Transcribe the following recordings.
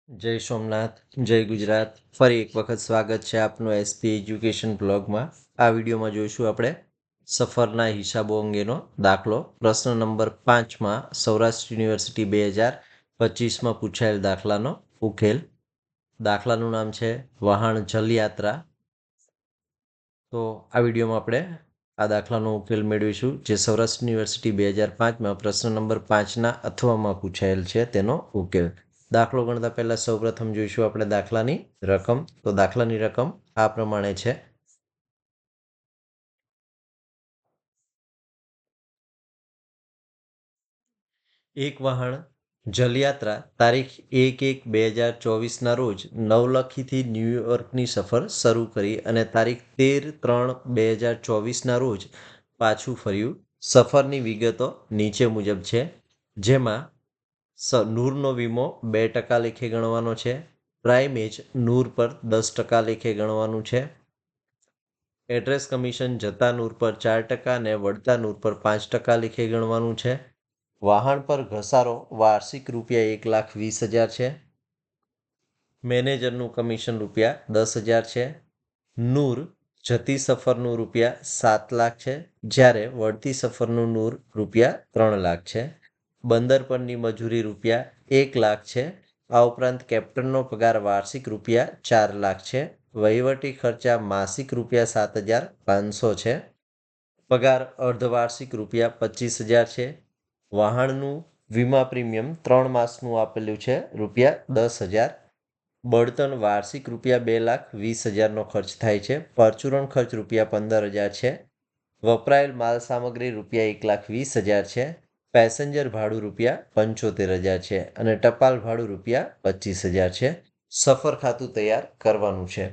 જય સોમનાથ, જય ગુજરાત. ફરી એક વખત સ્વાગત છે આપનું એસપી એજ્યુકેશન બ્લોગમાં. આ વિડીયોમાં જોઈશું આપણે સફરના હિસાબો અંગેનો દાખલો. પ્રશ્ન નંબર 5માં સૌરાષ્ટ્ર યુનિવર્સિટી 2025માં પૂછાયેલ દાખલાનો ઉકેલ. દાખલાનું નામ છે વહાણ જલયાત્રા. તો આ વિડીયોમાં આપણે આ દાખલાનો ઉકેલ મેળવીશું, જે સૌરાષ્ટ્ર યુનિવર્સિટી 2005માં પ્રશ્ન નંબર 5ના અથવામાં પૂછાયેલ છે તેનો ઉકેલ. દાખલો ગણતા પહેલા સૌપ્રથમ જોઈશું આપણે દાખલાની રકમ. તો દાખલાની રકમ આ પ્રમાણે છે. એક વહાણ જલયાત્રા તારીખ 1/1/2024ના રોજ નવલખીથી ન્યૂયોર્કની સફર શરૂ કરી અને તારીખ 13/3/2024ના રોજ પાછું ફર્યું. સફરની વિગતો નીચે મુજબ છે, જેમાં નૂરનો વીમો 2% લેખે ગણવાનો છે. પ્રાઇમેજ નૂર પર 10% લેખે ગણવાનું છે. એડ્રેસ કમિશન જતા નૂર પર 4% અને વળતા નૂર પર 5% લેખે ગણવાનું છે. વાહન પર ઘસારો વાર્ષિક રૂપિયા 1,20,000 છે. મેનેજરનું કમિશન રૂપિયા 10,000 છે. નૂર જતી સફરનું રૂપિયા 7 લાખ છે, જ્યારે વળતી સફરનું નૂર રૂપિયા 3 લાખ છે. બંદર પરની મજૂરી રૂપિયા 1 લાખ છે. આ ઉપરાંત કેપ્ટનનો પગાર વાર્ષિક રૂપિયા 4 લાખ છે. વહીવટી ખર્ચા માસિક રૂપિયા 7,500 છે. પગાર અર્ધવાર્ષિક રૂપિયા 25,000 છે. વાહનનું વીમા પ્રીમિયમ 3 માસનું આપેલું છે રૂપિયા 10,000. બળતણ વાર્ષિક રૂપિયા 2,20,000નો ખર્ચ થાય છે. પરચુરણ ખર્ચ રૂપિયા 15,000 છે. વપરાયેલ માલ સામગ્રી રૂપિયા 1,20,000 છે. પેસેન્જર ભાડું રૂપિયા 75,000 છે અને ટપાલ ભાડું રૂપિયા 25,000 છે. સફર ખાતું તૈયાર કરવાનું છે.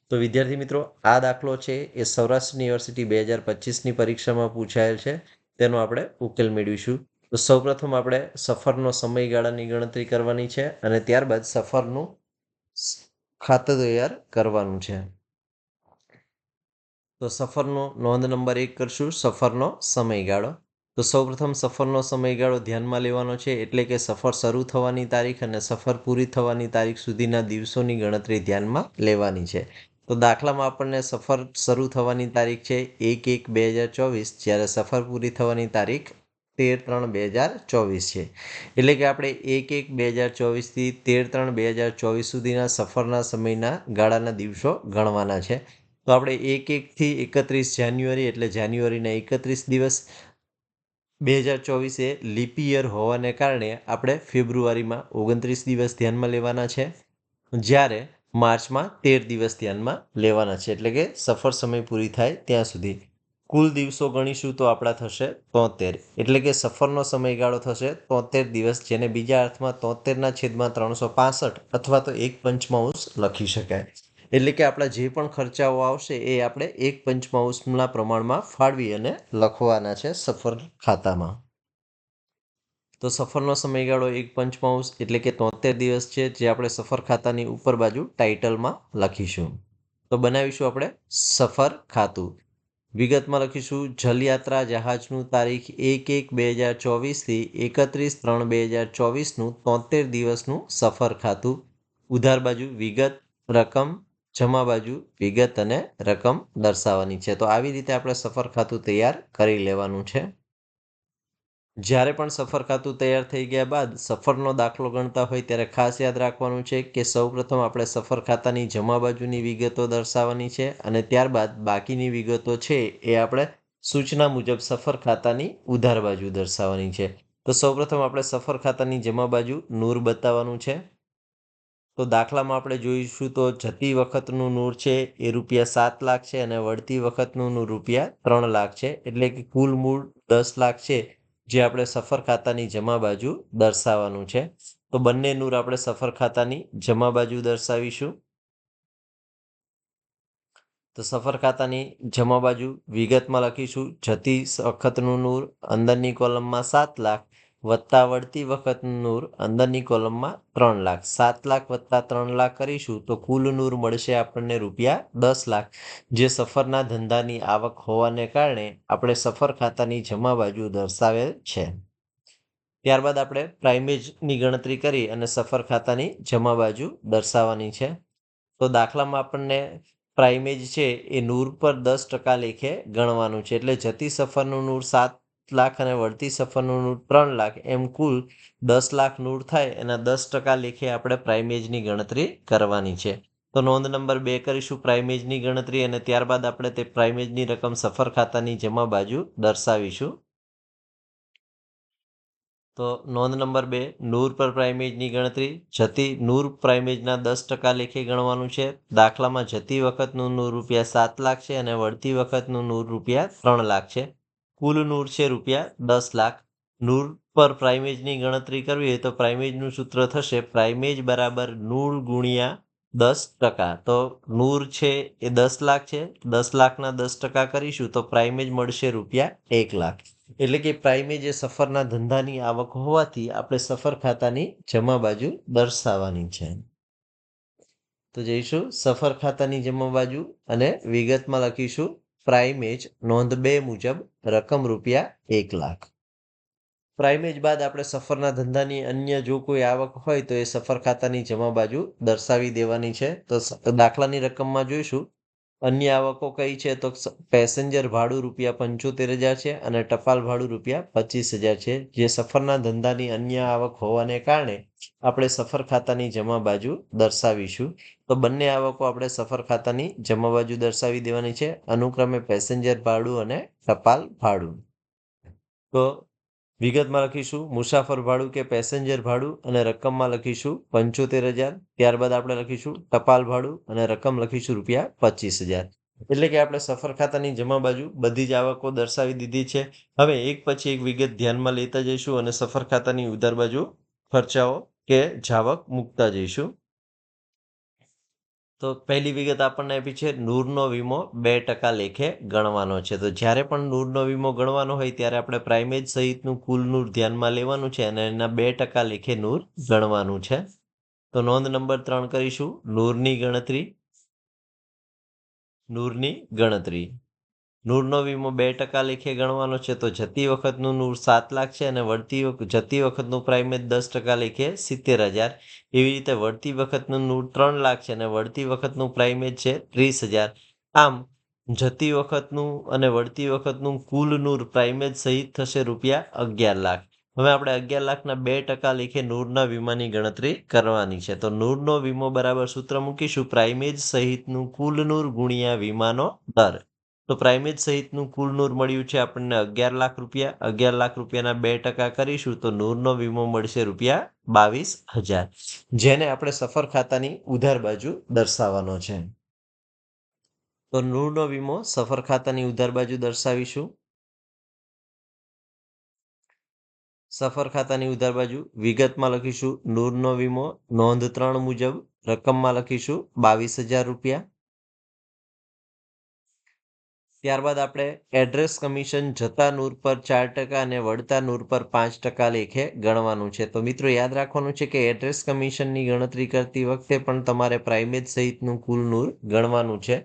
તો વિદ્યાર્થી મિત્રો, આ દાખલો છે એ સૌરાષ્ટ્ર યુનિવર્સિટી 2025ની પરીક્ષામાં પૂછાયેલ છે. તેનો આપણે ઉકેલ મેળવીશું. તો સૌપ્રથમ આપણે સફરનો સમયગાળાની ગણતરી કરવાની છે અને ત્યારબાદ સફરનું ખાતું તૈયાર કરવાનું છે. તો સફરનો નોંધ નંબર 1 કરશું, સફરનો સમયગાળો. તો સૌપ્રથમ સફરનો સમયગાળો ધ્યાનમાં લેવાનો છે, એટલે કે સફર શરૂ થવાની તારીખ અને સફર પૂરી થવાની તારીખ સુધીના દિવસોની ગણતરી ધ્યાનમાં લેવાની છે. તો દાખલામાં આપણને સફર શરૂ થવાની તારીખ છે 1/1/2024, જ્યારે સફર પૂરી થવાની તારીખ 13/3/2024 છે. એટલે કે આપણે 1/1/2024થી 13/3/2024 સુધીના સફરના સમયના ગાળાના દિવસો ગણવાના છે. તો આપણે 1/1થી 31 જાન્યુઆરી એટલે જાન્યુઆરીના 31 દિવસ, 2024 એ લીપ યર હોવાને કારણે આપણે ફેબ્રુઆરીમાં 29 દિવસ ધ્યાનમાં લેવાના છે, જ્યારે માર્ચમાં 13 દિવસ ધ્યાનમાં લેવાના છે, એટલે કે સફર સમય પૂરી થાય ત્યાં સુધી. કુલ દિવસો ગણીશું તો આપણા થશે 73, એટલે કે સફરનો સમયગાળો થશે 73 દિવસ, જેને બીજા અર્થમાં 73/365 અથવા તો 1/5 લખી શકાય. એટલે કે આપણા જે પણ ખર્ચાઓ આવશે એ આપણે 1/5ના પ્રમાણમાં ફાળવી અને લખવાના છે સફર ખાતામાં. તો સફરનો સમયગાળો 1/5 એટલે કે 73 દિવસ છે, જે આપણે સફર ખાતાની ઉપર બાજુ ટાઇટલમાં લખીશું. તો બનાવીશું આપણે સફર ખાતું. વિગતમાં લખીશું જલયાત્રા જહાજનું તારીખ 1/1/2024થી 31/3/2024નું 73 દિવસનું સફર ખાતું. ઉધાર બાજુ વિગત, રકમ, જમા બાજુ વિગત અને રકમ દર્શાવવાની છે. તો આવી રીતે આપણે સફર ખાતું તૈયાર કરી લેવાનું છે. જ્યારે પણ સફર ખાતું તૈયાર થઈ ગયા બાદ સફરનો દાખલો ગણતા હોય ત્યારે ખાસ યાદ રાખવાનું છે કે સૌપ્રથમ આપણે સફર ખાતાની જમા બાજુની વિગતો દર્શાવવાની છે અને ત્યારબાદ બાકીની વિગતો છે એ આપણે સૂચના મુજબ સફર ખાતાની ઉધાર બાજુ દર્શાવવાની છે. તો સૌપ્રથમ આપણે સફર ખાતાની જમા બાજુ નૂર બતાવવાનું છે. તો દાખલામાં આપણે જોઈશું તો જતી વખતનું નૂર છે એ રૂપિયા 7 લાખ છે અને વળતી વખતનું નૂર રૂપિયા 3 લાખ છે, એટલે કે કુલ મૂળ 10 લાખ છે, જે આપણે સફર ખાતાની જમા બાજુ દર્શાવવાનું છે. તો બંને નૂર આપણે સફર ખાતાની જમા બાજુ દર્શાવીશું. તો સફર ખાતાની જમા બાજુ વિગતમાં લખીશું જતી વખતનું નૂર અંદરની કોલમમાં 7 લાખ વત્તા વળતી વખતનું નૂર અંદરની કોલમમાં 3 લાખ. 7 લાખ વત્તા 3 લાખ કરીશું તો કુલ નૂર મળશે આપણને રૂપિયા 10 લાખ, જે સફરના ધંધાની આવક હોવાને કારણે આપણે સફર ખાતાની જમા બાજુ દર્શાવેલ છે. ત્યારબાદ આપણે પ્રાઇમેજની ગણતરી કરી અને સફર ખાતાની જમા બાજુ દર્શાવવાની છે. તો દાખલામાં આપણને પ્રાઇમેજ છે એ નૂર પર 10% લેખે ગણવાનું છે. એટલે જતી સફરનું નૂર 7 લાખ અને વળતી સફરનું નૂર 3 લાખ એમ કુલ 10 લાખ નૂર થાય એના 10% લેખે આપણે પ્રાઇમેજની ગણતરી કરવાની છે. તો નોંધ નંબર 2 કરીશું પ્રાઇમેજની ગણતરી અને ત્યારબાદ આપણે તે પ્રાઇમેજની રકમ સફર ખાતાની જમા બાજુ દર્શાવીશું. તો નોંધ નંબર 2 નૂર પર પ્રાઇમેજની ગણતરી. જતી નૂર પ્રાઇમેજના 10% લેખે ગણવાનું છે. દાખલામાં જતી વખતનું નૂર રૂપિયા 7 લાખ છે અને વળતી વખતનું નૂર રૂપિયા 3 લાખ છે. કુલ નૂર છે રૂપિયા 10 લાખ. નૂર પર પ્રાઇમેજની ગણતરી કરવી હોય તો પ્રાઇમેજનું સૂત્ર થશે પ્રાઇમેજ બરાબર નૂર ગુણ્યા 10%. તો નૂર છે એ 10 લાખ છે. 10 લાખના 10% કરીશું તો પ્રાઇમેજ મળશે રૂપિયા 1 લાખ. એટલે કે પ્રાઇમેજ એ સફરના ધંધાની આવક હોવાથી આપણે સફર ખાતાની જમા બાજુ દર્શાવવાની છે. તો જઈશું સફર ખાતાની જમા બાજુ અને વિગતમાં લખીશું પ્રાઇમેજ નોંધ 2 મુજબ રકમ રૂપિયા 1 લાખ. પ્રાઇમેજ બાદ આપણે સફરના ધંધાની અન્ય જો કોઈ આવક હોય તો એ સફર ખાતાની જમા બાજુ દર્શાવી દેવાની છે. તો દાખલાની રકમમાં જોઈશું અન્ય આવકો કઈ છે તો પેસેન્જર ભાડું રૂપિયા 75,000 છે અને ટપાલ ભાડું રૂપિયા 25,000 છે. જે સફરના ધંધાની અન્ય આવક હોવાને કારણે આપણે સફર ખાતાની જમા બાજુ દર્શાવીશું. તો બંને આવકો આપણે સફર ખાતાની જમા બાજુ દર્શાવી દેવાની છે, અનુક્રમે પેસેન્જર ભાડું અને ટપાલ ભાડું. તો વિગતમાં લખીશું મુસાફર ભાડું કે પેસેન્જર ભાડું અને રકમમાં લખીશું 75,000. ત્યારબાદ આપણે લખીશું ટપાલ ભાડું અને રકમ લખીશું રૂપિયા 25,000. એટલે કે આપણે સફર ખાતાની જમા બાજુ બધી જ આવકો દર્શાવી દીધી છે. હવે એક પછી એક વિગત ધ્યાનમાં લેતા જઈશું અને સફર ખાતાની ઉધાર બાજુ ખર્ચાઓ કે જાવક મૂકતા જઈશું. તો પહેલી વિગત આપણને આપી છે નૂરનો વીમો 2% લેખે ગણવાનો છે. તો જ્યારે પણ નૂરનો વીમો ગણવાનો હોય ત્યારે આપણે પ્રાઇમેજ સહિતનું કુલ નૂર ધ્યાનમાં લેવાનું છે અને એના 2% લેખે નૂર ગણવાનું છે. તો નોંધ નંબર 3 કરીશું નૂરની ગણતરી. નૂરનો વીમો 2% લેખે ગણવાનો છે. તો જતી વખતનું નૂર 7 લાખ છે અને જતી વખતનું પ્રાઇમેજ 10% લેખે 70,000. એવી રીતે વળતી વખતનું નૂર 3 લાખ છે અને વળતી વખતનું પ્રાઇમેજ છે 30,000. આમ જતી વખતનું અને વળતી વખતનું કુલ નૂર પ્રાઇમેજ સહિત થશે રૂપિયા 11 લાખ. હવે આપણે 11 લાખના 2% લેખે નૂરના વીમાની ગણતરી કરવાની છે. તો નૂરનો વીમો બરાબર સૂત્ર મૂકીશું પ્રાઇમેજ સહિતનું કુલ નૂર ગુણ્યા વીમાનો દર. તો પ્રાઇમેજ સહિતનું કુલ નૂર મળ્યું છે આપણને 11 લાખ રૂપિયા. 11 લાખ રૂપિયાના 2% કરીશું તો નૂરનો વીમો મળશે રૂપિયા 22,000. જેને આપણે સફર ખાતાની ઉધાર બાજુ દર્શાવવાનો છે. તો નૂરનો વીમો સફર ખાતાની ઉધાર બાજુ દર્શાવીશું. સફર ખાતાની ઉધાર બાજુ વિગતમાં લખીશું નૂરનો વીમો નોંધ 3 મુજબ રકમમાં લખીશું 22,000 રૂપિયા. ત્યારબાદ આપણે એડ્રેસ કમિશન જતા નૂર પર 4% અને વળતા નૂર પર 5% લેખે ગણવાનું છે. તો મિત્રો યાદ રાખવાનું છે કે એડ્રેસ કમિશનની ગણતરી કરતી વખતે પણ તમારે પ્રાઇમેજ સહિતનું કુલ નૂર ગણવાનું છે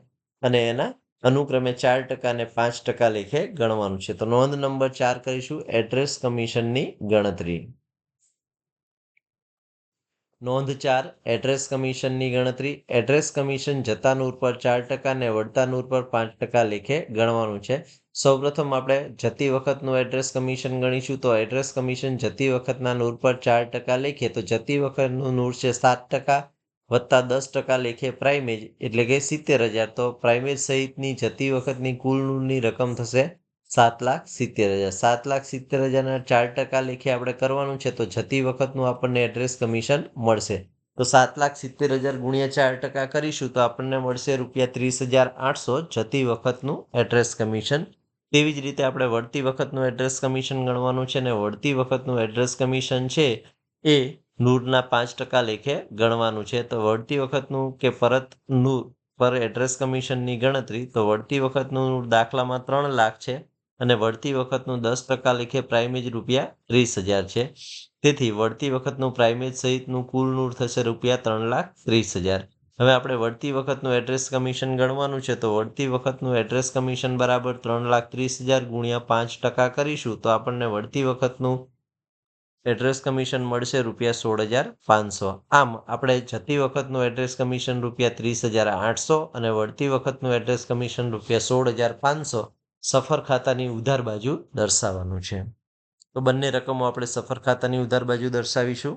અને એના અનુક્રમે 4% અને 5% લેખે ગણવાનું છે. તો નોંધ નંબર 4 કરીશું એડ્રેસ કમિશનની ગણતરી. નોંધ 4 એડ્રેસ કમિશનની ગણતરી. એડ્રેસ કમિશન જતા નૂર પર 4% અને વળતા નૂર પર 5% લેખે ગણવાનું છે. સૌપ્રથમ આપણે જતી વખતનું એડ્રેસ કમિશન ગણીશું. તો એડ્રેસ કમિશન જતી વખતના નૂર પર 4% લેખે તો જતી વખતનું નૂર છે 7% વત્તા 10% લેખે પ્રાઇમેજ એટલે કે 70,000. તો પ્રાઇમેજ સહિતની જતી વખતની કુલ નૂરની રકમ થશે 7,70,000. 7,70,000ના 4% લેખે આપણે કરવાનું છે તો જતી વખતનું આપણને એડ્રેસ કમિશન મળશે. તો 7,70,000 ગુણ્યા 4% કરીશું તો આપણને મળશે રૂપિયા 30,800 જતી વખતનું એડ્રેસ કમિશન. તેવી જ રીતે આપણે વળતી વખતનું એડ્રેસ કમિશન ગણવાનું છે અને વળતી વખતનું એડ્રેસ કમિશન છે એ નૂરના 5% લેખે ગણવાનું છે. તો વળતી વખતનું કે પરત નૂર પર એડ્રેસ કમિશનની ગણતરી. તો વળતી વખતનું નૂર દાખલામાં 3 લાખ છે અને વળતી વખતનું 10% લેખે પ્રાઇમેજ રૂપિયા 30,000 છે. તેથી વળતી વખતનું પ્રાઇમેજ સહિતનું કુલ નૂર થશે રૂપિયા 3,30,000. હવે આપણે વળતી વખતનું એડ્રેસ કમિશન ગણવાનું છે. તો વળતી વખતનું એડ્રેસ કમિશન બરાબર 3,30,000 ગુણ્યા 5% કરીશું તો આપણને વળતી વખતનું એડ્રેસ કમિશન મળશે ₹16,500. આમ આપણે જતી વખતનું એડ્રેસ કમિશન ₹30,800 અને વળતી વખતનું એડ્રેસ કમિશન ₹16,500 સફર ખાતાની ઉધાર બાજુ દર્શાવવાનું છે. તો બંને રકમો આપણે સફર ખાતાની ઉધાર બાજુ દર્શાવીશું.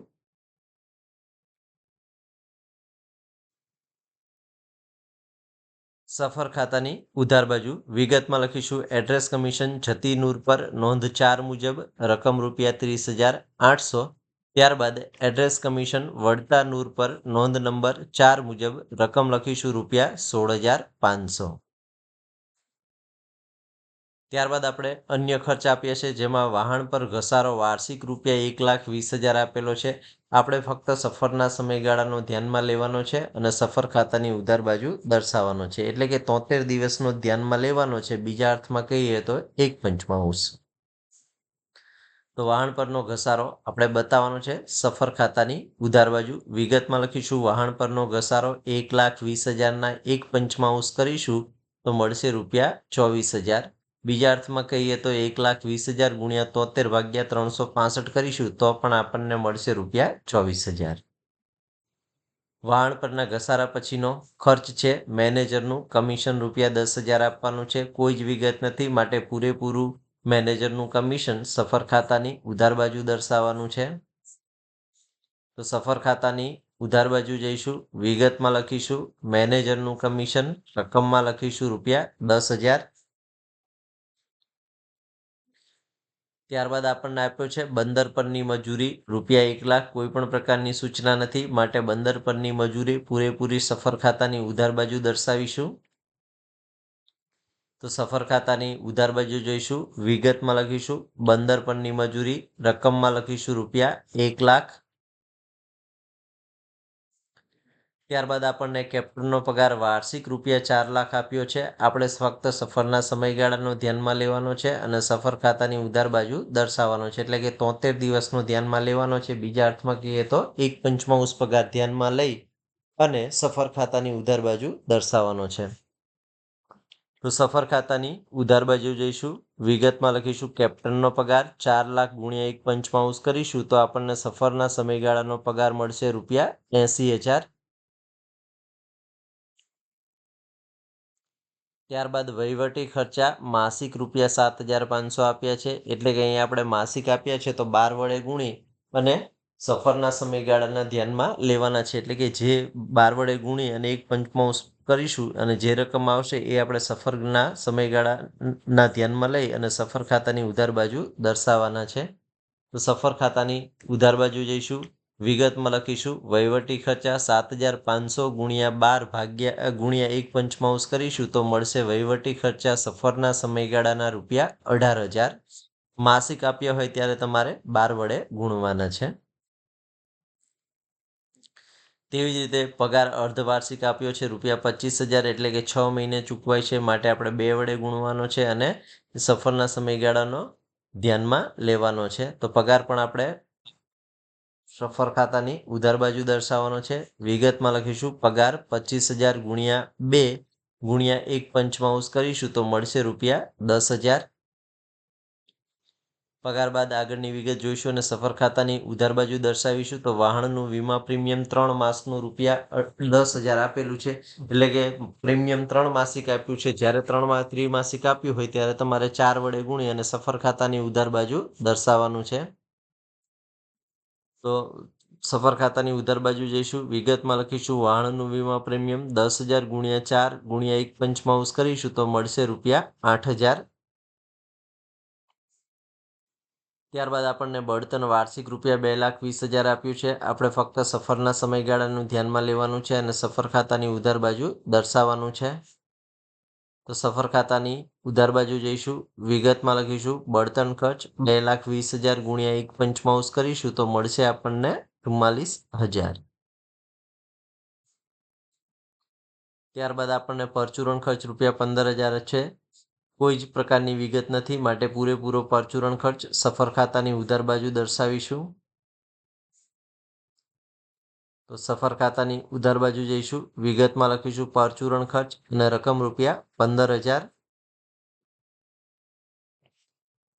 સફર ખાતાની ઉધાર બાજુ વિગતમાં લખીશું એડ્રેસ કમિશન જતી નૂર પર નોંધ 4 મુજબ રકમ ₹30,800. ત્યારબાદ એડ્રેસ કમિશન વળતા નૂર પર નોંધ નંબર 4 મુજબ રકમ લખીશું ₹16,500. ત્યારબાદ આપણે અન્ય ખર્ચ આપીએ છીએ જેમાં વાહન પર ઘસારો વાર્ષિક ₹1,20,000 આપેલો છે. આપણે ફક્ત સફરના સમયગાળાનો ધ્યાનમાં લેવાનો છે અને સફર ખાતાની ઉધાર બાજુ દર્શાવવાનો છે. એટલે કે 73 દિવસનો ધ્યાનમાં લેવાનો છે. બીજા અર્થમાં કહીએ તો 1/5. તો વાહન પરનો ઘસારો આપણે બતાવવાનો છે સફર ખાતાની ઉધાર બાજુ. વિગતમાં લખીશું વાહન પરનો ઘસારો 1,20,000 1/5 કરીશું તો મળશે ₹24,000. બીજા અર્થમાં કહીએ તો 1,20,000 ગુણ્યા 73 ભાગ્યા 365 કરીશું તો પણ આપણને મળશે ₹24,000. વાહન પરના ઘસારા પછીનો ખર્ચ છે મેનેજરનું કમિશન ₹10,000 આપવાનું છે. કોઈ જ વિગત નથી માટે પૂરેપૂરું મેનેજરનું કમિશન સફર ખાતાની ઉધાર બાજુ દર્શાવવાનું છે. તો સફર ખાતાની ઉધાર બાજુ જઈશું. વિગતમાં લખીશું મેનેજરનું કમિશન રકમમાં લખીશું ₹10,000. ત્યારબાદ આપણને આપ્યો છે બંદર પરની મજૂરી ₹1,00,000. કોઈ પણ પ્રકારની સૂચના નથી માટે બંદર પરની મજૂરી પૂરેપૂરી સફર ખાતાની ઉધાર બાજુ દર્શાવીશું. તો સફર ખાતાની ઉધાર બાજુ જોઈશું. વિગતમાં લખીશું બંદર પરની મજૂરી રકમમાં લખીશું ₹1,00,000. ત્યારબાદ આપણને કેપ્ટનનો પગાર વાર્ષિક ₹4,00,000 આપ્યો છે. આપણે ફક્ત સફરના સમયગાળાનો ધ્યાનમાં લેવાનો છે અને સફર ખાતાની ઉધાર બાજુ દર્શાવવાનો છે. એટલે કે 73 દિવસનો ધ્યાનમાં લેવાનો છે. બીજા અર્થમાં કહીએ તો 1/5 પગાર ધ્યાનમાં લઈ અને સફર ખાતાની ઉધાર બાજુ દર્શાવવાનો છે. તો સફર ખાતાની ઉધાર બાજુ જઈશું. વિગતમાં લખીશું કેપ્ટનનો પગાર 4,00,000 ગુણ્યા 1/5 કરીશું તો આપણને સફરના સમયગાળાનો પગાર મળશે ₹80,000. ત્યારબાદ વહીવટી ખર્ચા માસિક ₹7,500 આપ્યા છે. એટલે કે અહીંયા આપણે માસિક આપ્યા છે તો 12 વડે ગુણી અને સફરના સમયગાળાના ધ્યાનમાં લેવાના છે. એટલે કે જે 12 વડે ગુણી અને 1/5 કરીશું અને જે રકમ આવશે એ આપણે સફરના સમયગાળાના ધ્યાનમાં લઈ અને સફર ખાતાની ઉધાર બાજુ દર્શાવવાના છે. તો સફર ખાતાની ઉધાર બાજુ જઈશું. વિગતમાં લખીશું વહીવટી ખર્ચા 7,500 ગુણ્યા 12 ભાગ્યા ગુણ્યા 1/5 કરીશું તો મળશે વહીવટી ખર્ચા સફરના સમયગાળાના ₹18,000. માસિક આપ્યા હોય ત્યારે તમારે 12 વડે ગુણવાના છે. તેવી જ રીતે પગાર અર્ધવાર્ષિક આપ્યો છે ₹25,000 એટલે કે 6 મહિને ચૂકવાય છે માટે આપણે 2 વડે ગુણવાનો છે અને સફરના સમયગાળાનો ધ્યાનમાં લેવાનો છે. તો પગાર પણ આપણે સફર ખાતાની ઉધાર બાજુ દર્શાવવાનો છે. વિગતમાં લખીશું પગાર 25,000 ગુણ્યા 2 ગુણ્યા 1/5 કરીશું તો મળશે ₹10,000. પગાર બાદ આગળની વિગત જોઈશું અને સફર ખાતાની ઉધાર બાજુ દર્શાવીશું. તો વાહનનું વીમા પ્રીમિયમ 3 માસનું ₹10,000 આપેલું છે. એટલે કે પ્રીમિયમ 3 માસિક આપ્યું છે. જ્યારે 3 ત્રિમાસિક આપ્યું હોય ત્યારે તમારે 4 વડે ગુણી અને સફર ખાતાની ઉધાર બાજુ દર્શાવવાનું છે. તો સફર ખાતાની ઉધાર બાજુ જઈશું. વિગતમાં લખીશું વાહનનું વીમા પ્રીમિયમ 10,000 ગુણ્યા 4 ગુણ્યા 1/5 કરીશું તો મળશે ₹8,000. ત્યારબાદ આપણને બળતણ વાર્ષિક ₹2,20,000 આપ્યું છે. આપણે ફક્ત સફરના સમયગાળાનું ધ્યાનમાં લેવાનું છે અને સફર ખાતાની ઉધાર બાજુ દર્શાવવાનું છે. તો સફર ખાતાની ઉધાર બાજુ જઈશું. વિગતમાં લખીશું બળતણ ખર્ચ 2,20,000 ગુણ્યા 1/5 કરીશું તો મળશે આપણને 44,000. ત્યારબાદ આપણને પરચુરણ ખર્ચ ₹15,000 છે. કોઈ જ પ્રકારની વિગત નથી માટે પૂરેપૂરો પરચુરણ ખર્ચ સફર ખાતાની ઉધાર બાજુ દર્શાવીશું. તો સફર ખાતાની ઉધાર બાજુ જઈશું. વિગતમાં લખીશું પરચુરણ ખર્ચ અને રકમ ₹15,000.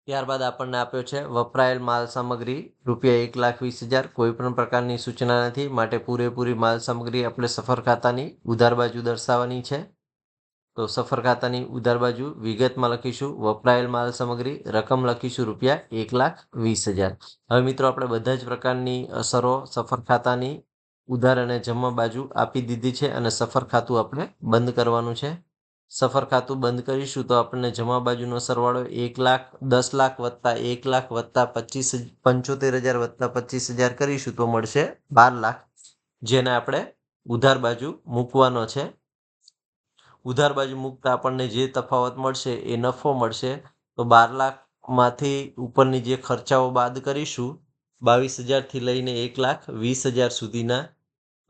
ત્યારબાદ આપણને આપ્યો છે વપરાયેલ માલ સામગ્રી ₹1,20,000 કોઈ પણ પ્રકારની સૂચના નથી, માટે પૂરેપૂરી માલ સામગ્રી આપણે સફર ખાતાની ઉધાર બાજુ દર્શાવવાની છે. તો સફર ખાતાની ઉધાર બાજુ વિગતમાં લખીશું વપરાયેલ માલ સામગ્રી, રકમ લખીશું ₹1,20,000. હવે મિત્રો આપણે બધા જ પ્રકારની અસરો સફર ખાતાની ઉધાર અને જમા બાજુ આપી દીધી છે અને સફર ખાતું આપણે બંધ કરવાનું છે. સફર ખાતું બંધ કરીશું તો આપણને જમા બાજુનો સરવાળો 1,10,00,000 વત્તા 1,00,000 વત્તા 75,000 વત્તા 25,000 કરીશું તો મળશે 12,00,000, જેને આપણે ઉધાર બાજુ મૂકવાનો છે. ઉધાર બાજુ મૂકતા આપણને જે તફાવત મળશે એ નફો મળશે. તો 12,00,000માંથી ઉપરની જે ખર્ચાઓ બાદ કરીશું 22,000થી લઈને 1,20,000 સુધીના,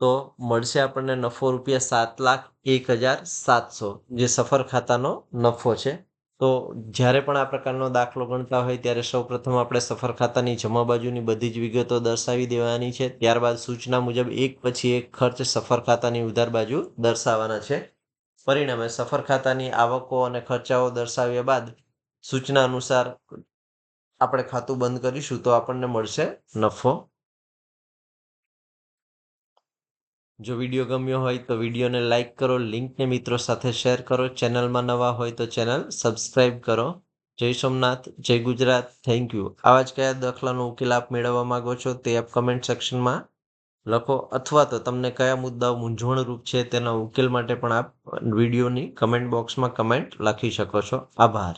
તો મળશે આપણને નફો ₹7,01,700, જે સફર ખાતાનો નફો છે. તો જ્યારે પણ આ પ્રકારનો દાખલો ગણતા હોય ત્યારે સૌપ્રથમ આપણે સફર ખાતાની જમા બાજુની બધી જ વિગતો દર્શાવી દેવાની છે. ત્યારબાદ સૂચના મુજબ એક પછી એક ખર્ચ સફર ખાતાની ઉધાર બાજુ દર્શાવવાના છે. પરિણામે સફર ખાતાની આવકો અને ખર્ચાઓ દર્શાવ્યા બાદ સૂચના અનુસાર આપણે ખાતું બંધ કરીશું તો આપણને મળશે નફો. જો વિડીયો ગમ્યો હોય તો વિડીયોને લાઇક કરો, લિંકને મિત્રો સાથે શેર કરો, ચેનલમાં નવા હોય તો ચેનલ સબસ્ક્રાઇબ કરો. જય સોમનાથ, જય ગુજરાત, થેન્ક યુ. આવા જ કયા દાખલાનો ઉકેલ આપ મેળવવા માંગો છો તે આપ કમેન્ટ સેક્શનમાં લખો, અથવા તો તમને કયા મુદ્દાઓ મૂંઝવણરૂપ છે તેના ઉકેલ માટે પણ આપ વિડીયોની કમેન્ટ બોક્સમાં કમેન્ટ લખી શકો છો. આભાર.